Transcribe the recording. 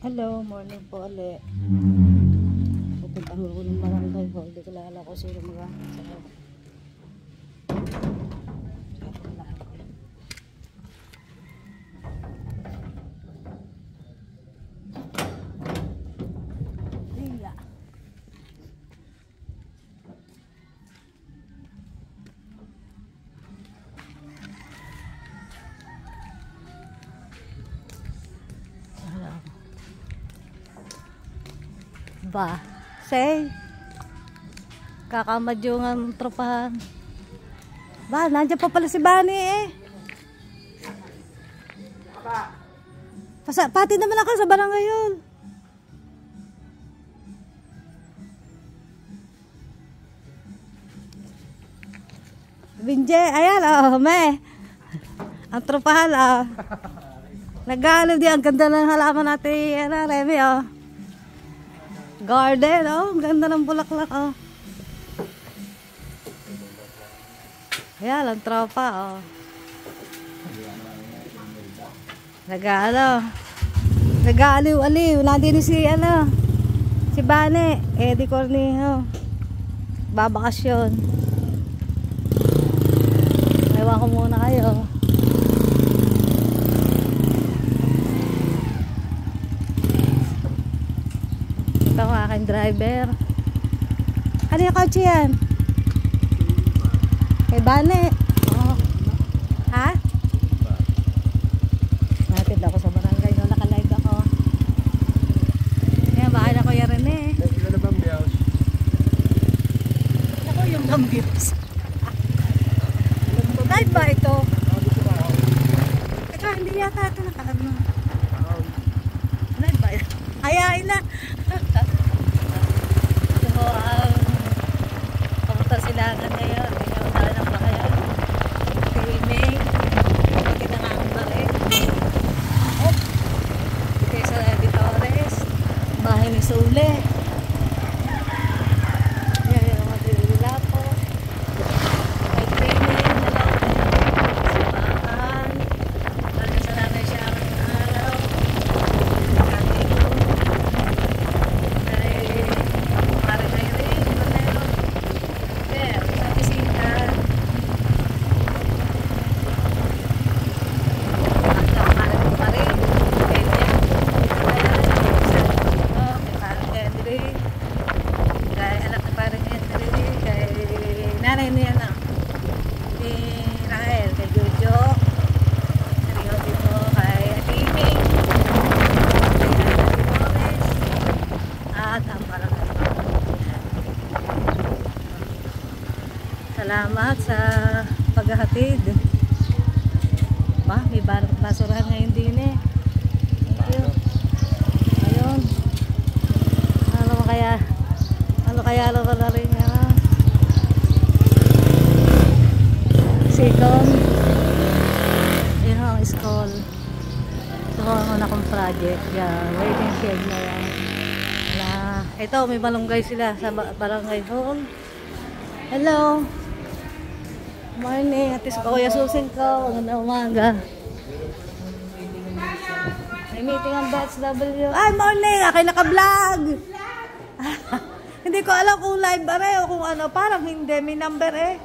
Hello, morning po ulit. Pupunta ko ng barangay ho. Hindi ko lala ko sino maghahanap sa ako. Ba, say kakamadyungan tropahan. Ba, nandiyan pa pala si Bani eh. Pati naman ako sa barangay yun. Binje, ayan oh, me. Ang tropahan oh. Nag-aalib di, ang ganda ng halaman natin, Remy oh. Garden, oh. Ganda ng bulaklak, oh. Ayan, ang tropa, oh. Nag-aaliw-aliw. Nandito si, si Bane, Eddie Cornejo. Babakasyon. Ewan ko muna kayo. Ito ang aking driver. Ano yung kotse yan? Kay Bane. Oh. Ha? Natid ako sa barangay. No, naka-live ako. Kaya bahay na Kuya Rene. Ito na bang biyaws? Ako yung gambios. Live ba ito? Ito, hindi yata ito naka-ano. Live ba ito? Hayain na. So, kamusta silangan ngayon? Pinaunahan ng bakayan. Filming. Kinangaan ba eh? Oh. Ito sa Editores. Bahay ni Sule. Yan yung mga tilila po. May training. Sibahan. Nagkasalanay siya ang araw. Salamat sa paghahatid. Ba, may basurahan ngayon din eh. Thank you. Ayun. Ano kaya lang na rin Sikon. Yun ang school. Ito ang una kong project. Yan, waiting shed na yan. Ito, may malunggay sila sa barangay hall. Hello. Morning, atis ko kuya susin ko. Magandang umaga. May meeting ang Bats W. Ay, morning! Ako'y naka-vlog! Hindi ko alam kung live ba rin o kung ano. Parang hindi. May number eh.